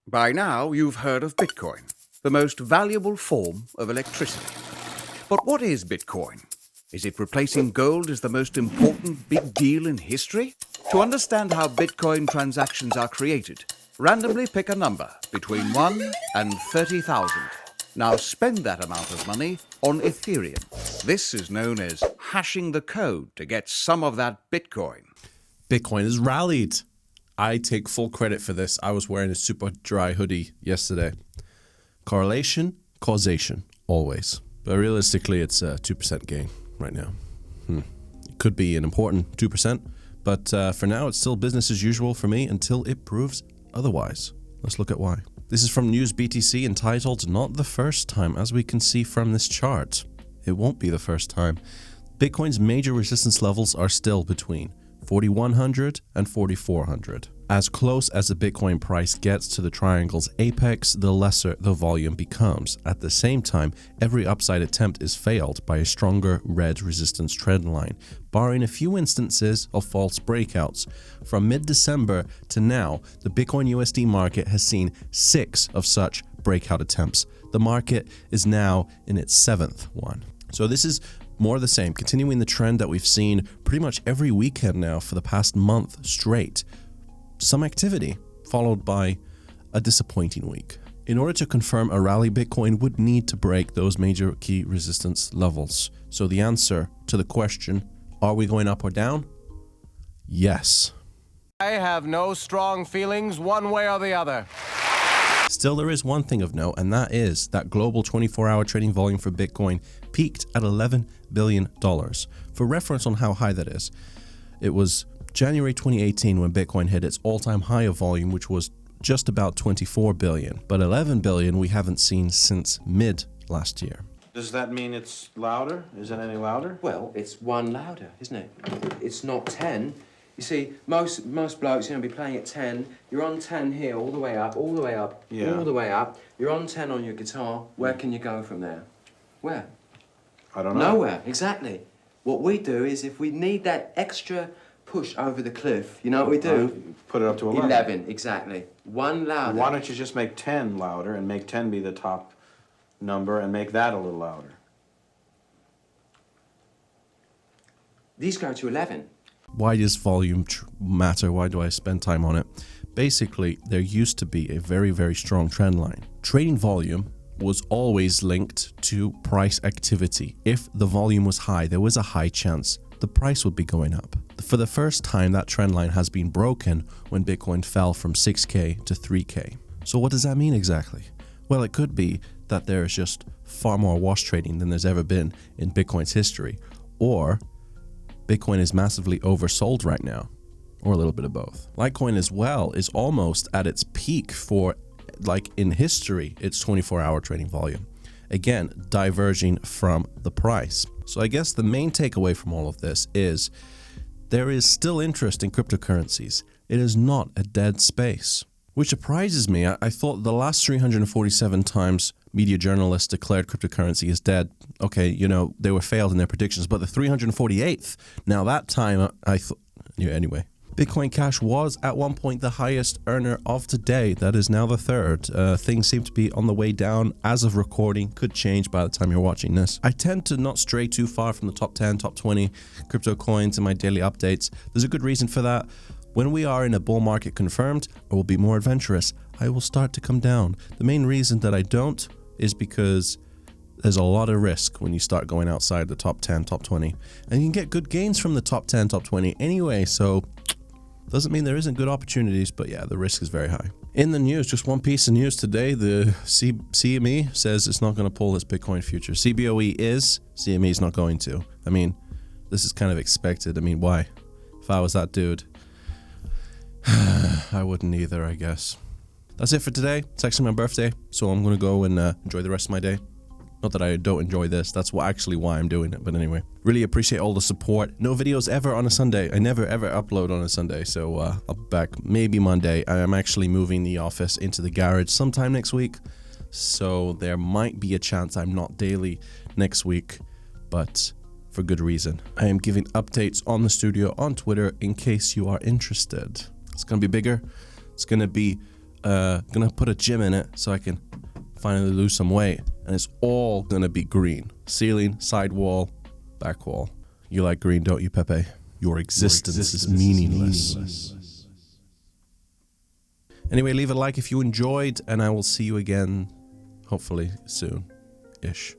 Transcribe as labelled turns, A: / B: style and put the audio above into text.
A: By now, you've heard of Bitcoin, the most valuable form of electricity. But what is Bitcoin? Is it replacing gold as the most important big deal in history? To understand how Bitcoin transactions are created, randomly pick a number between 1 and 30,000. Now spend that amount of money on Ethereum. This is known as hashing the code to get some of that Bitcoin.
B: Bitcoin has rallied. I take full credit for this. I was wearing a super dry hoodie yesterday. Correlation, causation, always. But realistically, it's a 2% gain right now. It could be an important 2%, but for now, it's still business as usual for me until it proves otherwise. Let's look at why. This is from News BTC entitled, "Not the First Time," as we can see from this chart. It won't be the first time. Bitcoin's major resistance levels are still between 4,100 and 4,400. As close as the Bitcoin price gets to the triangle's apex, the lesser the volume becomes. At the same time, every upside attempt is failed by a stronger red resistance trend line, barring a few instances of false breakouts. From mid-December to now, the Bitcoin USD market has seen 6 of such breakout attempts. The market is now in its 7th one. So this is more of the same, continuing the trend that we've seen pretty much every weekend now for the past month straight. Some activity, followed by a disappointing week. In order to confirm a rally, Bitcoin would need to break those major key resistance levels. So the answer to the question, are we going up or down? Yes.
C: I have no strong feelings one way or the other.
B: Still, there is one thing of note, and that is that global 24-hour trading volume for Bitcoin peaked at $11 billion. For reference on how high that is, it was January 2018 when Bitcoin hit its all-time high of volume, which was just about 24 billion. But 11 billion we haven't seen since mid last year.
D: Does that mean it's louder? Is it any louder?
E: Well, it's one louder, isn't it? It's not 10. You see, most blokes, be playing at 10. You're on 10 here, all the way up, all the way up,
D: Yeah.
E: all the way up. You're on 10 on your guitar. Where can you go from there? Where?
D: I don't know.
E: Nowhere, exactly. What we do is if we need that extra push over the cliff, you know what we do?
D: Put it up to 11.
E: 11, exactly. One louder.
D: Why don't you just make 10 louder and make 10 be the top number and make that a little louder?
E: These go to 11.
B: Why does volume matter? Why do I spend time on it? Basically, there used to be a very, very strong trend line. Trading volume was always linked to price activity. If the volume was high, there was a high chance the price would be going up. For the first time, that trend line has been broken when Bitcoin fell from 6K to 3K. So what does that mean exactly? Well, it could be that there is just far more wash trading than there's ever been in Bitcoin's history, or Bitcoin is massively oversold right now, or a little bit of both. Litecoin as well is almost at its peak for, like in history, its 24-hour trading volume. Again, diverging from the price. So I guess the main takeaway from all of this is there is still interest in cryptocurrencies. It is not a dead space, which surprises me. I thought the last 347 times media journalists declared cryptocurrency is dead. Okay, they were failed in their predictions, but the 348th, now that time I thought, anyway. Bitcoin Cash was at one point the highest earner of today. That is now the third. Things seem to be on the way down as of recording. Could change by the time you're watching this. I tend to not stray too far from the top 10, top 20 crypto coins in my daily updates. There's a good reason for that. When we are in a bull market confirmed, I will be more adventurous. I will start to come down. The main reason that I don't is because there's a lot of risk when you start going outside the top 10, top 20. And you can get good gains from the top 10, top 20 anyway, so doesn't mean there isn't good opportunities, but yeah, the risk is very high. In the news, just one piece of news today, the CME says it's not going to pull its Bitcoin future. CBOE is, CME is not going to. I mean, this is kind of expected. I mean, why? If I was that dude, I wouldn't either, I guess. That's it for today. It's actually my birthday, so I'm going to go and enjoy the rest of my day. Not that I don't enjoy this, that's actually why I'm doing it, but anyway. Really appreciate all the support. No videos ever on a Sunday. I never ever upload on a Sunday, so I'll be back maybe Monday. I am actually moving the office into the garage sometime next week, so there might be a chance I'm not daily next week, but for good reason. I am giving updates on the studio on Twitter in case you are interested. It's going to be bigger. It's going to be gonna put a gym in it so I can finally lose some weight, and it's all gonna be green. Ceiling, side wall, back wall. You like green, don't you, Pepe? Your existence is meaningless. Anyway, leave a like if you enjoyed, and I will see you again, hopefully soon-ish.